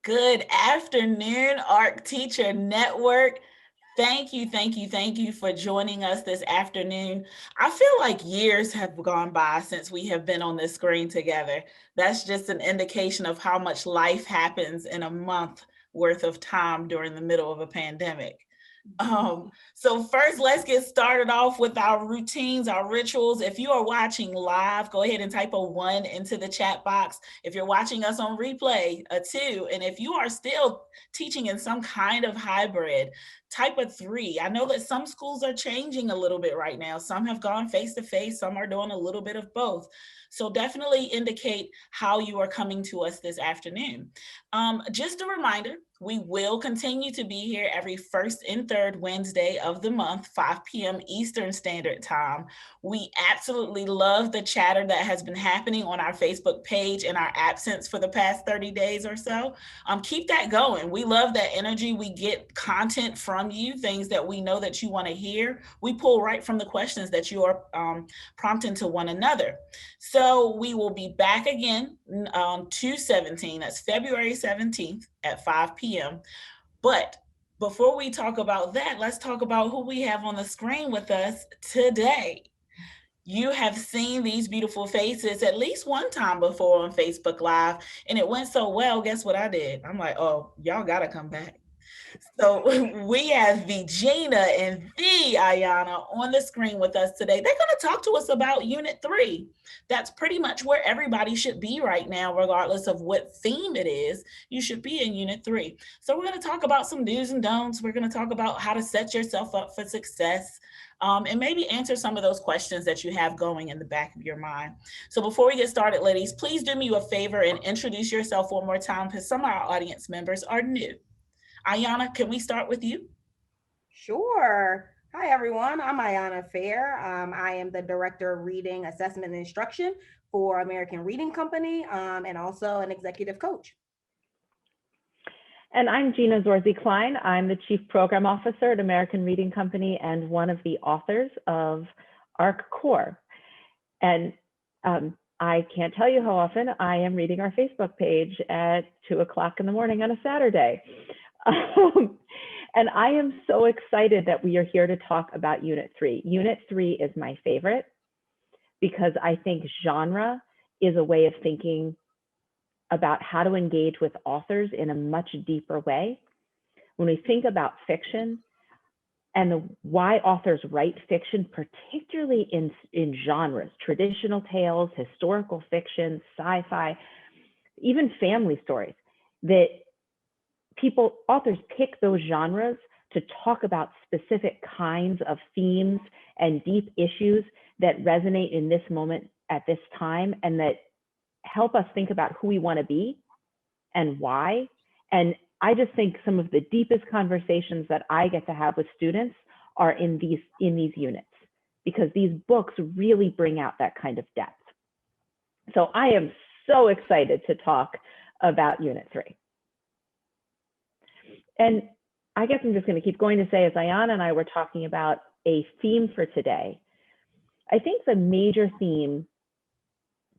Good afternoon, ARC Teacher Network. Thank you for joining us this afternoon. I feel like years have gone by since we have been on this screen together. That's just an indication of how much life happens in a month worth of time during the middle of a pandemic. So first, let's get started off with our routines, our rituals. If you are watching live, go ahead and type a 1 into the chat box. If you're watching us on replay, a 2. And if you are still teaching in some kind of hybrid, type a 3. I know that some schools are changing a little bit right now. Some have gone face to face, some are doing a little bit of both. So definitely indicate how you are coming to us this afternoon. Just a reminder, we will continue to be here every first and third Wednesday of the month, 5 p.m. Eastern Standard Time. We absolutely love the chatter that has been happening on our Facebook page in our absence for the past 30 days or so. Keep that going. We love that energy. We get content from you, things that we know that you want to hear. We pull right from the questions that you are prompting to one another. So we will be back again on 2/17. That's February 17th at 5 p.m. But before we talk about that, let's talk about who we have on the screen with us today. You have seen these beautiful faces at least one time before on Facebook Live, and it went so well. Guess what I did? I'm like, oh, y'all got to come back. So we have the Gina and the Ayonna on the screen with us today. They're going to talk to us about Unit 3. That's pretty much where everybody should be right now, regardless of what theme it is. You should be in Unit 3. So we're going to talk about some do's and don'ts. We're going to talk about how to set yourself up for success. And maybe answer some of those questions that you have going in the back of your mind. So before we get started, ladies, please do me a favor and introduce yourself one more time because some of our audience members are new. Ayonna, can we start with you? Sure. Hi, everyone. I'm Ayonna Fair. I am the Director of Reading, Assessment, and Instruction for American Reading Company, and also an executive coach. And I'm Gina Cline. I'm the Chief Program Officer at American Reading Company and one of the authors of ARC Core. And I can't tell you how often I am reading our Facebook page at 2 o'clock in the morning on a Saturday. And I am so excited that we are here to talk about Unit 3. Unit 3 is my favorite because I think genre is a way of thinking about how to engage with authors in a much deeper way. When we think about fiction and why authors write fiction, particularly in genres, traditional tales, historical fiction, sci-fi, even family stories, that authors pick those genres to talk about specific kinds of themes and deep issues that resonate in this moment at this time and that help us think about who we want to be and why. And I just think some of the deepest conversations that I get to have with students are in these units, because these books really bring out that kind of depth. So I am so excited to talk about Unit 3. And I guess I'm just going to keep going to say, as Ayonna and I were talking about a theme for today, I think the major theme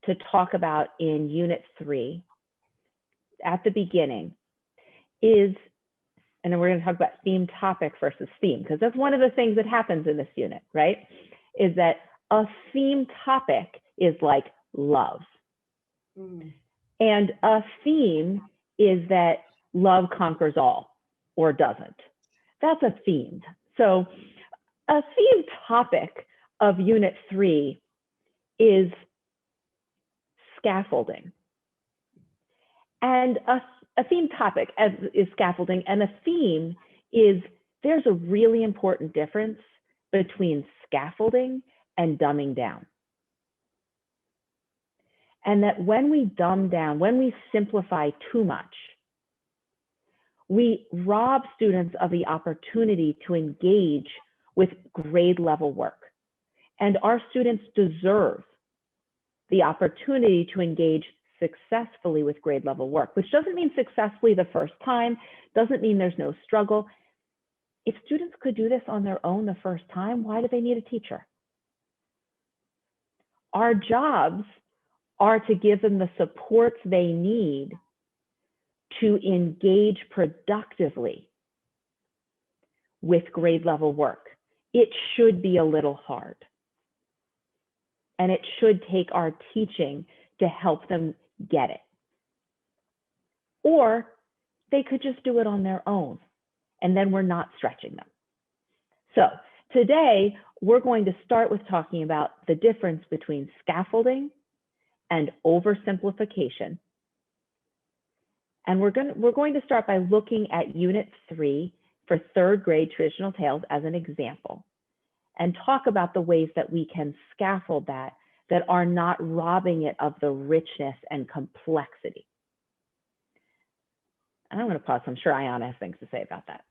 to talk about in Unit 3 at the beginning is, and then we're going to talk about theme topic versus theme, because that's one of the things that happens in this unit, right? Is that a theme topic is like love. And a theme is that love conquers all or doesn't. That's a theme. So a theme topic of Unit 3 is scaffolding. And a theme topic is scaffolding, and a theme is, there's a really important difference between scaffolding and dumbing down. And that when we dumb down, when we simplify too much, we rob students of the opportunity to engage with grade level work. And our students deserve the opportunity to engage successfully with grade level work, which doesn't mean successfully the first time, doesn't mean there's no struggle. If students could do this on their own the first time, why do they need a teacher? Our jobs are to give them the supports they need to engage productively with grade level work, it should be a little hard. And it should take our teaching to help them get it. Or they could just do it on their own, and then we're not stretching them. So today, we're going to start with talking about the difference between scaffolding and oversimplification. And we're going to start by looking at Unit 3 for third grade traditional tales as an example, and talk about the ways that we can scaffold that are not robbing it of the richness and complexity. And I'm going to pause. I'm sure Ayonna has things to say about that.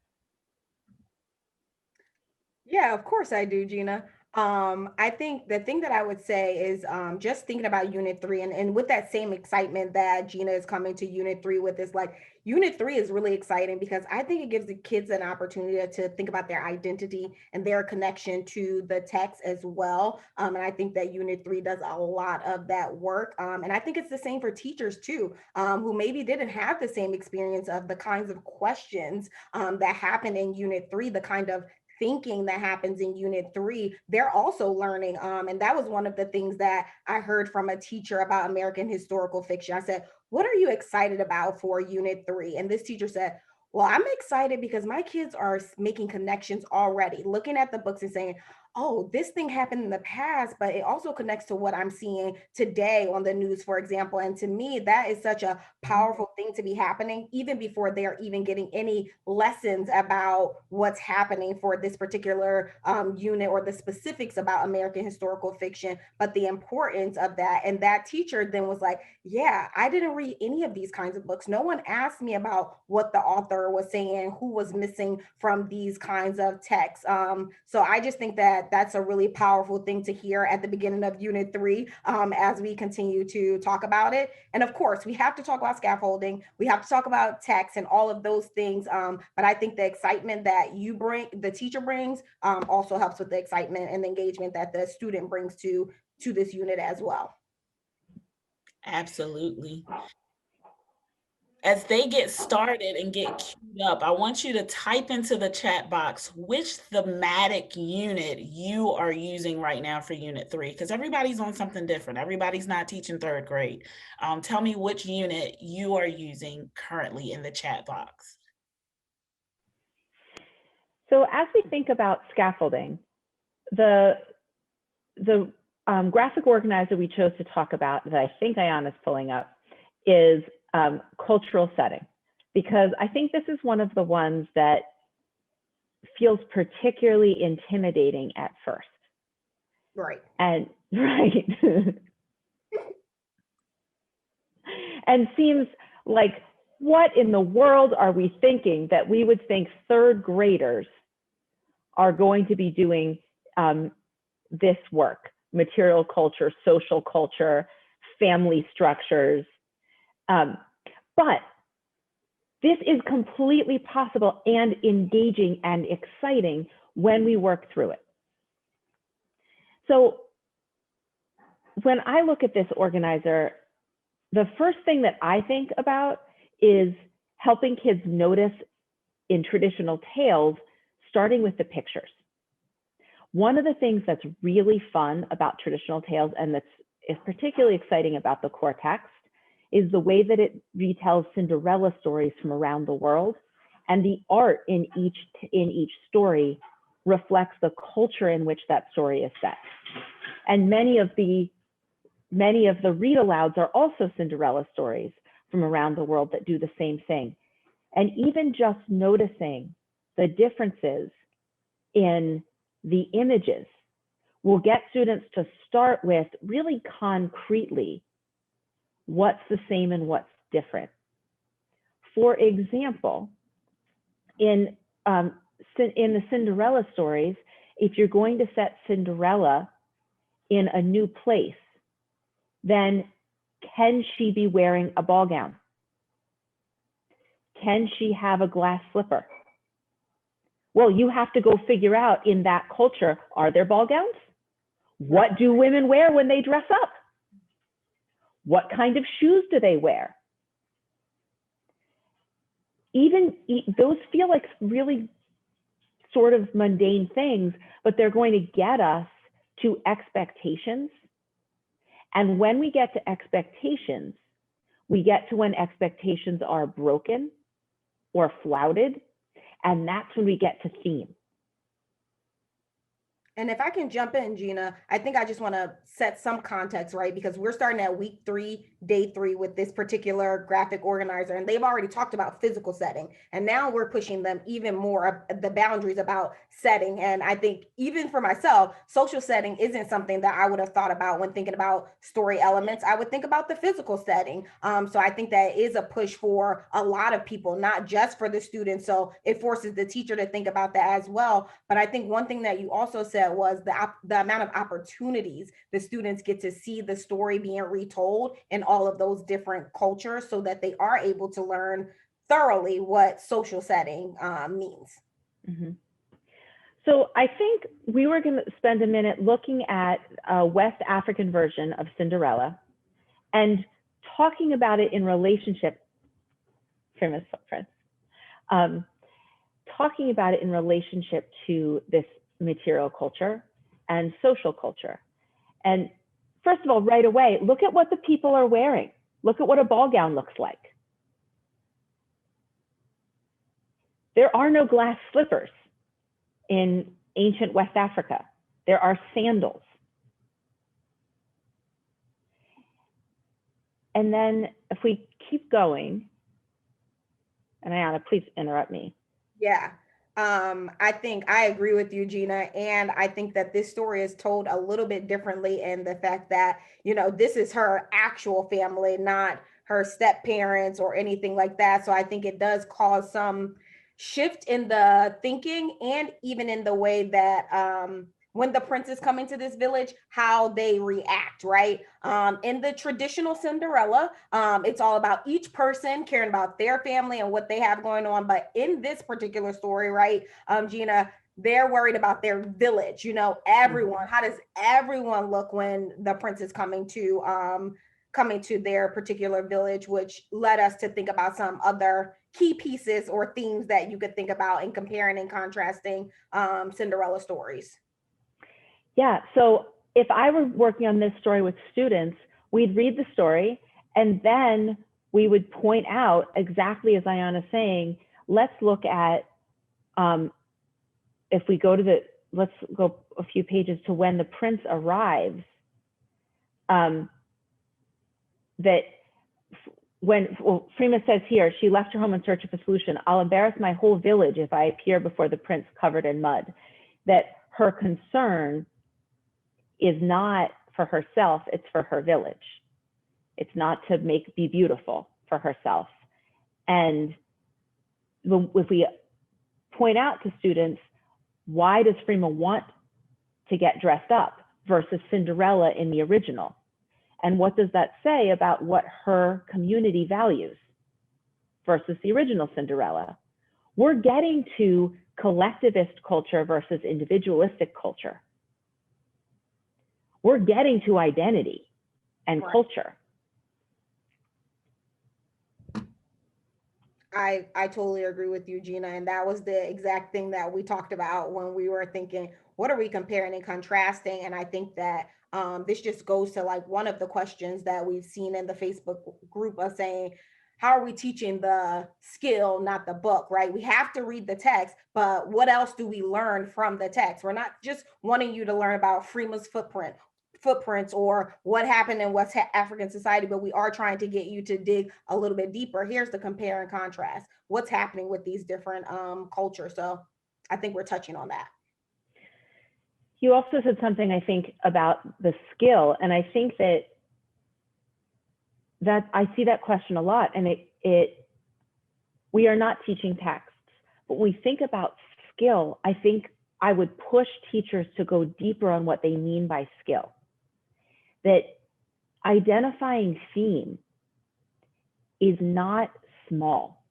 Yeah, of course I do, Gina. I think the thing that I would say is just thinking about Unit 3 and with that same excitement that Gina is coming to Unit 3 with, is like Unit 3 is really exciting because I think it gives the kids an opportunity to think about their identity and their connection to the text as well. And I think that Unit 3 does a lot of that work. And I think it's the same for teachers too, who maybe didn't have the same experience of the kinds of questions that happen in Unit 3, the kind of thinking that happens in Unit 3, they're also learning. And that was one of the things that I heard from a teacher about American historical fiction. I said, what are you excited about for Unit 3? And this teacher said, well, I'm excited because my kids are making connections already, looking at the books and saying, oh, this thing happened in the past, but it also connects to what I'm seeing today on the news, for example. And to me, that is such a powerful thing to be happening, even before they're even getting any lessons about what's happening for this particular unit or the specifics about American historical fiction, but the importance of that. And that teacher then was like, yeah, I didn't read any of these kinds of books. No one asked me about what the author was saying, who was missing from these kinds of texts. So I just think that that's a really powerful thing to hear at the beginning of Unit 3 as we continue to talk about it. And of course, we have to talk about scaffolding. We have to talk about text and all of those things. But I think the excitement that you bring, the teacher brings, also helps with the excitement and the engagement that the student brings to this unit as well. Absolutely. As they get started and get queued up, I want you to type into the chat box which thematic unit you are using right now for Unit 3, because everybody's on something different. Everybody's not teaching third grade. Tell me which unit you are using currently in the chat box. So as we think about scaffolding, the graphic organizer we chose to talk about that I think Ayonna's pulling up is cultural setting, because I think this is one of the ones that feels particularly intimidating at first. Right. And right. And seems like, what in the world are we thinking that we would think third graders are going to be doing this work, material culture, social culture, family structures. But this is completely possible and engaging and exciting when we work through it. So when I look at this organizer, the first thing that I think about is helping kids notice in traditional tales, starting with the pictures. One of the things that's really fun about traditional tales, and that is particularly exciting about the core text, is the way that it retells Cinderella stories from around the world, and the art in each story reflects the culture in which that story is set. And many of the read alouds are also Cinderella stories from around the world that do the same thing. And even just noticing the differences in the images will get students to start with really concretely what's the same and what's different. For example, in the Cinderella stories, if you're going to set Cinderella in a new place, then can she be wearing a ball gown? Can she have a glass slipper? Well, you have to go figure out in that culture, are there ball gowns? What do women wear when they dress up? What kind of shoes do they wear? those feel like really sort of mundane things, but they're going to get us to expectations. And when we get to expectations, we get to when expectations are broken or flouted, and that's when we get to theme. And if I can jump in, Gina, I think I just want to set some context, right? Because we're starting at week 3, day 3 with this particular graphic organizer, and they've already talked about physical setting. And now we're pushing them even more of the boundaries about setting. And I think even for myself, social setting isn't something that I would have thought about when thinking about story elements. I would think about the physical setting. So I think that is a push for a lot of people, not just for the students. So it forces the teacher to think about that as well. But I think one thing that you also said was the amount of opportunities the students get to see the story being retold in all of those different cultures, so that they are able to learn thoroughly what social setting means. Mm-hmm. So I think we were going to spend a minute looking at a West African version of Cinderella and talking about it in relationship, famous friends, talking about it in relationship to this material culture and social culture. And first of all, right away, look at what the people are wearing. Look at what a ball gown looks like. There are no glass slippers in ancient West Africa. There are sandals. And then if we keep going, and Ayonna, please interrupt me. Yeah. I think I agree with you, Gina. And I think that this story is told a little bit differently in the fact that, you know, this is her actual family, not her step parents or anything like that. So I think it does cause some shift in the thinking and even in the way that when the prince is coming to this village, how they react, right? In the traditional Cinderella, it's all about each person caring about their family and what they have going on. But in this particular story, right, Gina, they're worried about their village, you know, everyone. How does everyone look when the prince is coming to their particular village, which led us to think about some other key pieces or themes that you could think about in comparing and contrasting Cinderella stories. Yeah, so if I were working on this story with students, we'd read the story and then we would point out exactly as Ayonna's saying, let's look at, if we go to let's go a few pages to when the prince arrives, that Frima says here, she left her home in search of a solution. I'll embarrass my whole village if I appear before the prince covered in mud. That her concern is not for herself, it's for her village. It's not to be beautiful for herself. And if we point out to students, why does Frima want to get dressed up versus Cinderella in the original? And what does that say about what her community values versus the original Cinderella? We're getting to collectivist culture versus individualistic culture. We're getting to identity and culture. I totally agree with you, Gina. And that was the exact thing that we talked about when we were thinking, what are we comparing and contrasting? And I think that this just goes to like one of the questions that we've seen in the Facebook group of saying, how are we teaching the skill, not the book, right? We have to read the text, but what else do we learn from the text? We're not just wanting you to learn about Frima's footprints or what happened in West African society, but we are trying to get you to dig a little bit deeper. Here's the compare and contrast. What's happening with these different cultures? So I think we're touching on that. You also said something, I think, about the skill. And I think that I see that question a lot. And we are not teaching texts, but when we think about skill, I think I would push teachers to go deeper on what they mean by skill. That identifying theme is not small.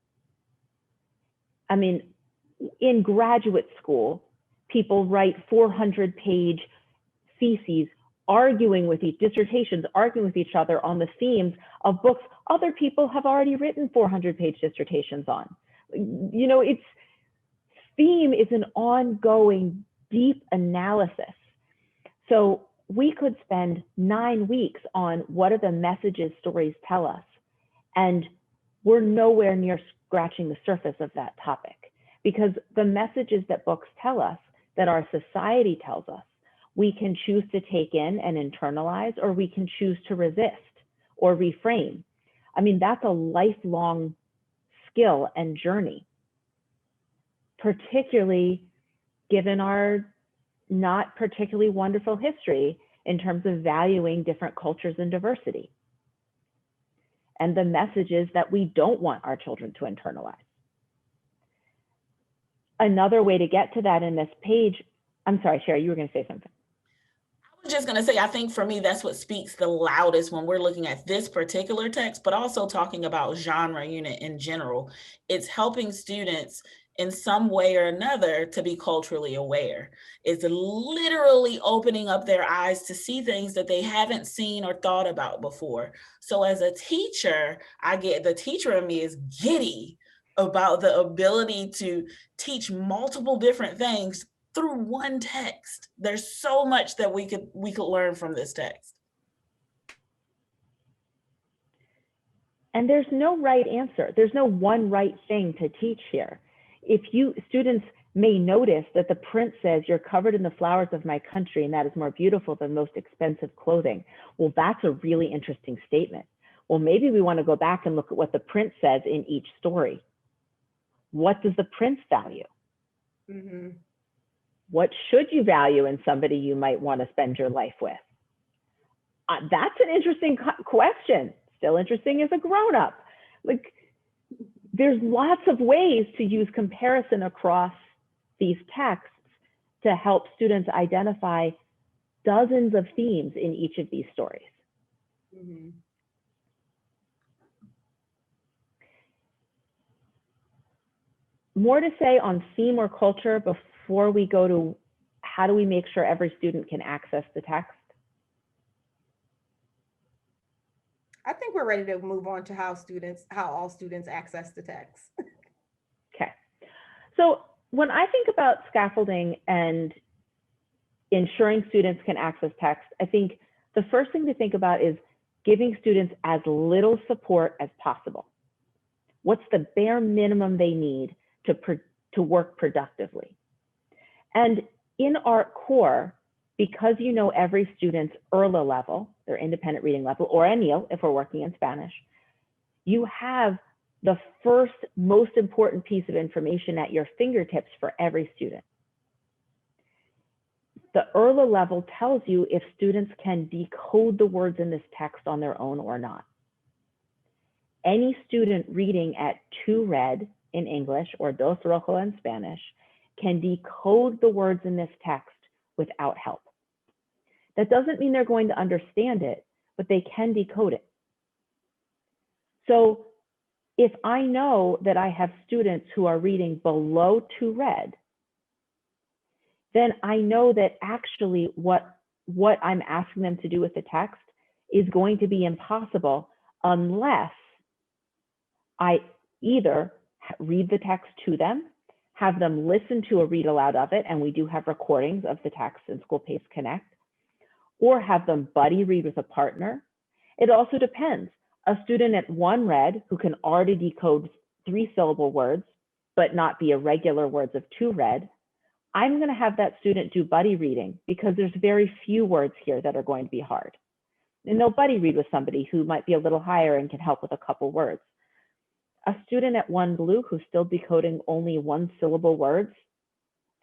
I mean, in graduate school, people write 400-page theses dissertations arguing with each other on the themes of books other people have already written 400-page dissertations on. You know, it's theme is an ongoing deep analysis. So we could spend 9 weeks on what are the messages stories tell us, and we're nowhere near scratching the surface of that topic, because the messages that books tell us, that our society tells us, we can choose to take in and internalize, or we can choose to resist or reframe. I mean, that's a lifelong skill and journey, particularly given our not particularly wonderful history in terms of valuing different cultures and diversity, and the messages that we don't want our children to internalize. Another way to get to that in this page, I'm sorry, Sherry, you were going to say something. I was just going to say, I think for me, that's what speaks the loudest when we're looking at this particular text, but also talking about genre unit in general. It's helping students in some way or another to be culturally aware. It's literally opening up their eyes to see things that they haven't seen or thought about before. So as a teacher, the teacher in me is giddy about the ability to teach multiple different things through one text. There's so much that we could learn from this text. And there's no right answer. There's no one right thing to teach here. Students may notice that the print says, "You're covered in the flowers of my country, and that is more beautiful than most expensive clothing." Well, that's a really interesting statement. Well, maybe we want to go back and look at what the print says in each story. What does the print value? Mm-hmm. What should you value in somebody you might want to spend your life with? That's an interesting question. Still interesting as a grown-up. Like, there's lots of ways to use comparison across these texts to help students identify dozens of themes in each of these stories. Mm-hmm. More to say on theme or culture before we go to how do we make sure every student can access the text? I think we're ready to move on to how all students access the text. Okay. So when I think about scaffolding and ensuring students can access text, I think the first thing to think about is giving students as little support as possible. What's the bare minimum they need to work productively? And in ARC Core, because you know every student's ERLA level, their independent reading level, or ENIL if we're working in Spanish, you have the first most important piece of information at your fingertips for every student. The ERLA level tells you if students can decode the words in this text on their own or not. Any student reading at 2 red in English or dos rojo in Spanish can decode the words in this text without help. That doesn't mean they're going to understand it, but they can decode it. So if I know that I have students who are reading below 2 red, then I know that actually what I'm asking them to do with the text is going to be impossible unless I either read the text to them, have them listen to a read aloud of it, and we do have recordings of the text in School Pace Connect, or have them buddy read with a partner. It also depends. A student at 1 red who can already decode 3-syllable words, but not be irregular words of 2 red, I'm going to have that student do buddy reading because there's very few words here that are going to be hard. And they'll buddy read with somebody who might be a little higher and can help with a couple words. A student at 1 blue who's still decoding only 1-syllable words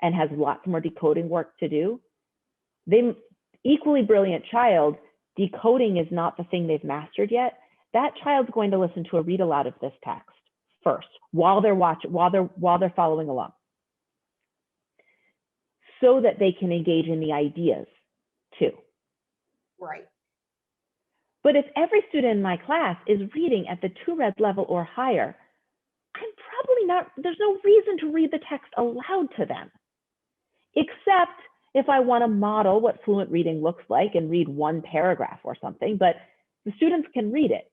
and has lots more decoding work to do, equally brilliant child, decoding is not the thing they've mastered yet. That child's going to listen to a read aloud of this text first while they're following along, so that they can engage in the ideas too. Right. But if every student in my class is reading at the 2 red level or higher, there's no reason to read the text aloud to them, except if I want to model what fluent reading looks like and read 1 paragraph or something, but the students can read it.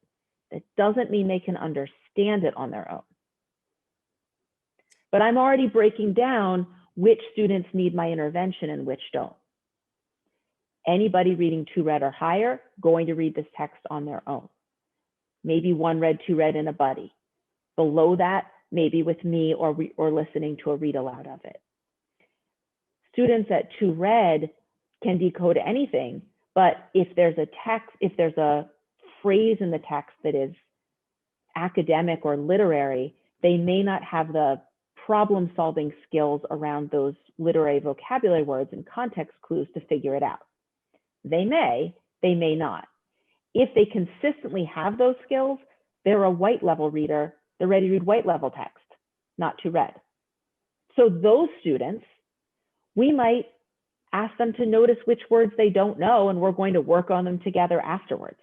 That doesn't mean they can understand it on their own. but I'm already breaking down which students need my intervention and which don't. Anybody reading 2 read or higher, going to read this text on their own. Maybe 1 read, 2 read, and a buddy. Below that, maybe with me or listening to a read aloud of it. Students at 2 read can decode anything, but if there's a text, if there's a phrase in the text that is academic or literary, they may not have the problem-solving skills around those literary vocabulary words and context clues to figure it out. They may not. If they consistently have those skills, they're a white level reader. They're ready to read white level text, not 2 read. So those students, we might ask them to notice which words they don't know, and we're going to work on them together afterwards.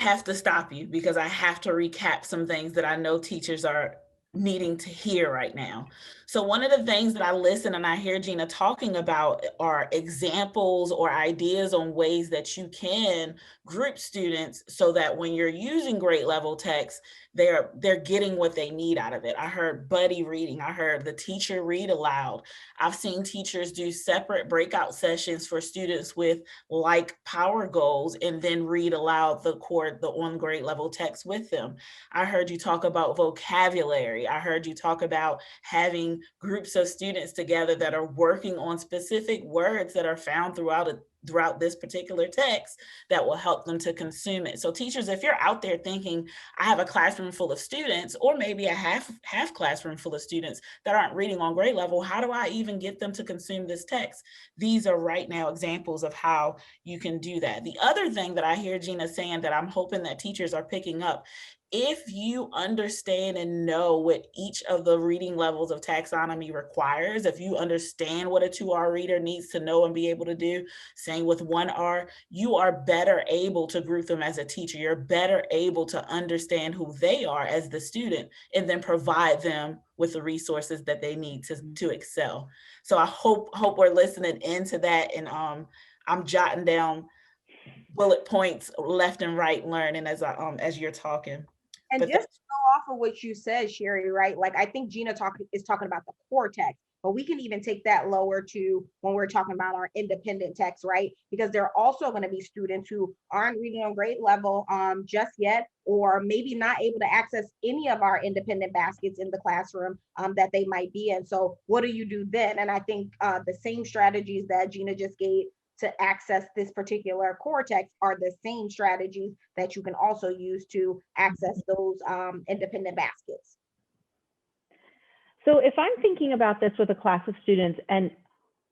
I have to stop you because I have to recap some things that I know teachers are needing to hear right now. So one of the things that I listen and I hear Gina talking about are examples or ideas on ways that you can group students so that when you're using grade level text, they're getting what they need out of it. I heard buddy reading. I heard the teacher read aloud. I've seen teachers do separate breakout sessions for students with like power goals and then read aloud the on grade level text with them. I heard you talk about vocabulary. I heard you talk about having groups of students together that are working on specific words that are found throughout this particular text that will help them to consume it. So teachers, if you're out there thinking, I have a classroom full of students, or maybe a half classroom full of students that aren't reading on grade level, how do I even get them to consume this text? These are right now examples of how you can do that. The other thing that I hear Gina saying that I'm hoping that teachers are picking up, if you understand and know what each of the reading levels of taxonomy requires, if you understand what a 2R reader needs to know and be able to do, same with 1R, you are better able to group them as a teacher. You're better able to understand who they are as the student and then provide them with the resources that they need to excel. So I hope we're listening into that, and I'm jotting down bullet points left and right, learning as you're talking. And But just to go off of what you said, Sherry, right? Like, I think Gina is talking about the core text, but we can even take that lower to when we're talking about our independent text, right? Because there are also going to be students who aren't reading on grade level just yet, or maybe not able to access any of our independent baskets in the classroom that they might be in. So what do you do then? And I think the same strategies that Gina just gave to access this particular core text are the same strategies that you can also use to access those independent baskets. So if I'm thinking about this with a class of students and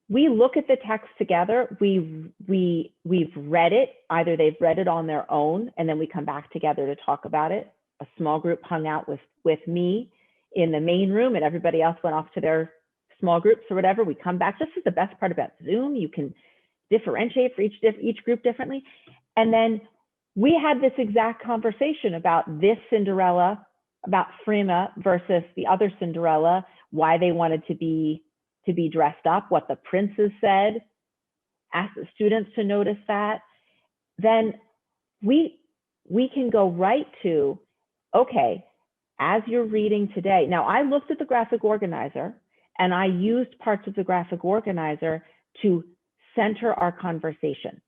we look at the text together, we've read it, either they've read it on their own and then we come back together to talk about it. A small group hung out with me in the main room and everybody else went off to their small groups or whatever. We come back. This is the best part about Zoom. You can differentiate for each group differently. And then we had this exact conversation about this Cinderella, about Frima versus the other Cinderella, why they wanted to be dressed up, what the princes said, asked the students to notice that. Then we can go right to, okay, as you're reading today. Now I looked at the graphic organizer and I used parts of the graphic organizer to center our conversation.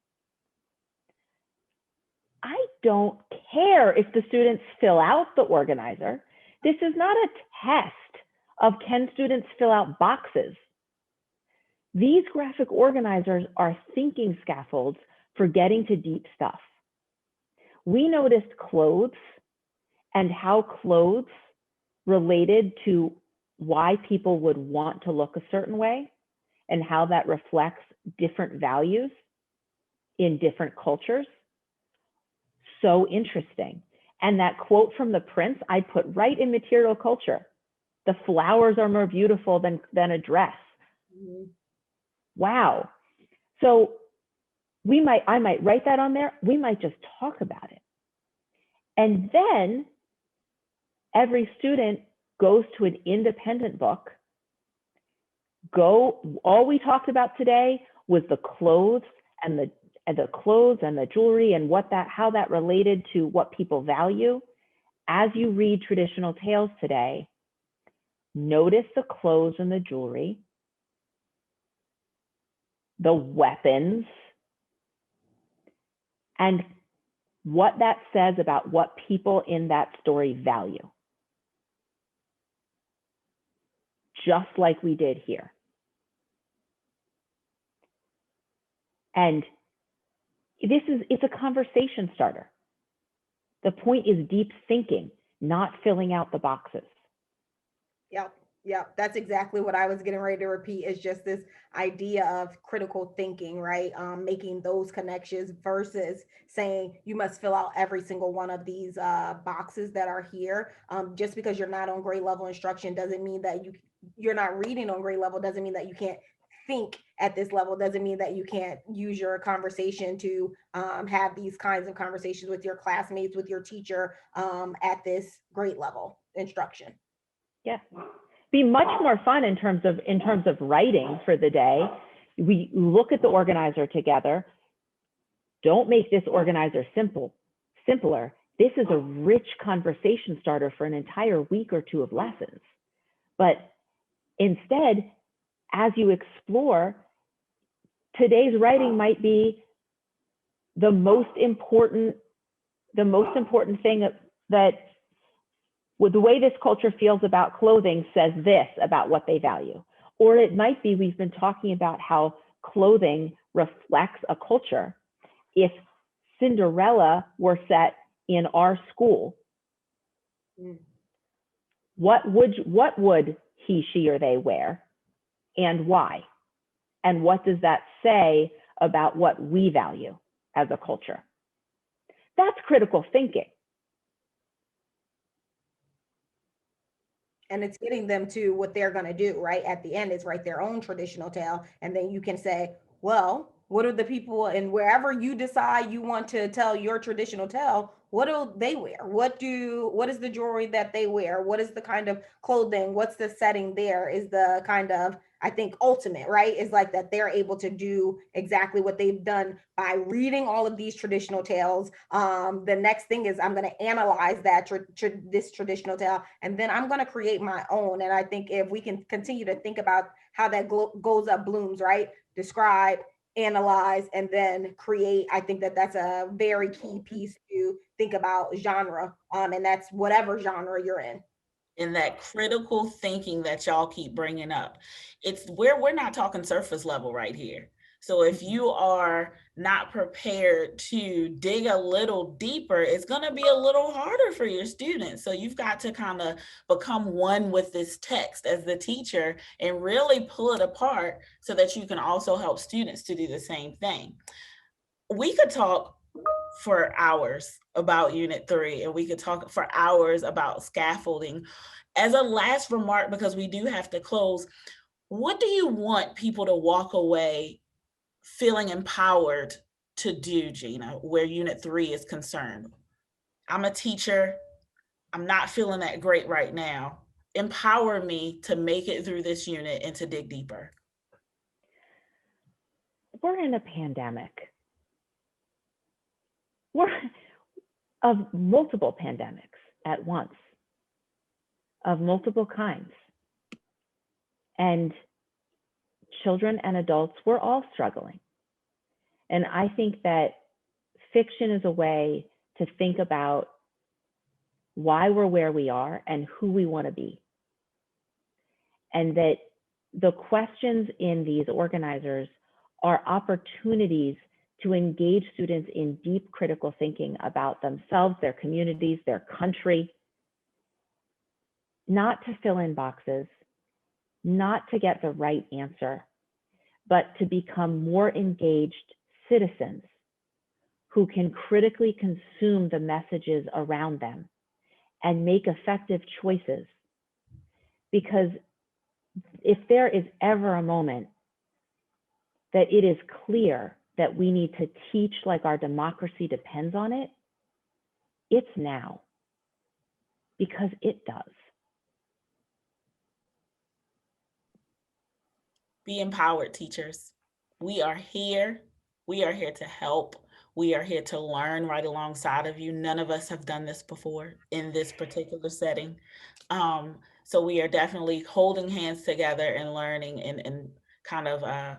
I don't care if the students fill out the organizer. This is not a test of can students fill out boxes. These graphic organizers are thinking scaffolds for getting to deep stuff. We noticed clothes and how clothes related to why people would want to look a certain way and how that reflects different values in different cultures. So interesting. And that quote from the prince, I put right in material culture. The flowers are more beautiful than a dress. Mm-hmm. Wow. So I might write that on there. We might just talk about it. And then every student goes to an independent book. All we talked about today was the clothes and the jewelry and how that related to what people value. as you read traditional tales today, notice the clothes and the jewelry, the weapons, and what that says about what people in that story value. Just like we did here. And it's a conversation starter. The point is deep thinking, not filling out the boxes. Yep. That's exactly what I was getting ready to repeat, is just this idea of critical thinking, right? Making those connections versus saying you must fill out every single one of these boxes that are here. Just because you're not on grade level instruction doesn't mean that you're not reading on grade level, doesn't mean that you can't think at this level, doesn't mean that you can't use your conversation to have these kinds of conversations with your classmates, with your teacher at this grade level instruction. Yeah. Be much more fun in terms of writing for the day. We look at the organizer together. Don't make this organizer simpler. This is a rich conversation starter for an entire week or two of lessons. But instead, as you explore, today's writing might be the most important thing that with the way this culture feels about clothing says this about what they value. Or it might be we've been talking about how clothing reflects a culture. If Cinderella were set in our school, what would he, she, or they wear, and why? And what does that say about what we value as a culture? That's critical thinking. And it's getting them to what they're going to do, right? At the end, is write their own traditional tale. And then you can say, well, what are the people, and wherever you decide you want to tell your traditional tale, what do they wear? What is the jewelry that they wear? What is the kind of clothing? What's the setting there? Is the kind of, I think, ultimate, right? Is like that they're able to do exactly what they've done by reading all of these traditional tales. The next thing is I'm going to analyze that this traditional tale, and then I'm going to create my own. And I think if we can continue to think about how that goes up blooms, right? Describe, analyze, and then create. I think that that's a very key piece to think about genre, and that's whatever genre you're in. And that critical thinking that y'all keep bringing up. It's where we're not talking surface level right here. So if you are not prepared to dig a little deeper, it's going to be a little harder for your students. So you've got to kind of become one with this text as the teacher and really pull it apart so that you can also help students to do the same thing. We could talk for hours about Unit 3, and we could talk for hours about scaffolding. As a last remark, because we do have to close, what do you want people to walk away feeling empowered to do, Gina, where Unit 3 is concerned? I'm a teacher. I'm not feeling that great right now. Empower me to make it through this unit and to dig deeper. We're in a pandemic. We're of multiple pandemics at once, of multiple kinds. And children and adults, we're all struggling. And I think that fiction is a way to think about why we're where we are and who we want to be. And that the questions in these organizers are opportunities to engage students in deep critical thinking about themselves, their communities, their country, not to fill in boxes, not to get the right answer, but to become more engaged citizens who can critically consume the messages around them and make effective choices. Because if there is ever a moment that it is clear that we need to teach like our democracy depends on it, it's now, because it does. Be empowered, teachers. We are here. We are here to help. We are here to learn right alongside of you. None of us have done this before in this particular setting. So we are definitely holding hands together and learning and kind of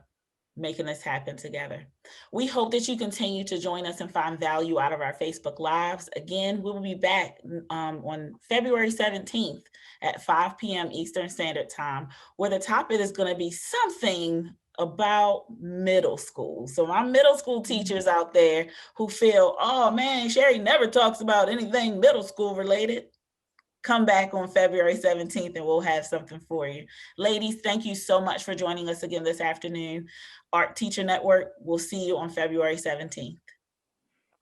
making this happen together. We hope that you continue to join us and find value out of our Facebook Lives. Again, we will be back on February 17th at 5 p.m. Eastern Standard Time, where the topic is going to be something about middle school. So my middle school teachers out there who feel, oh man, Sherry never talks about anything middle school related, come back on February 17th and we'll have something for you. Ladies, thank you so much for joining us again this afternoon. Art Teacher Network, we'll see you on February 17th.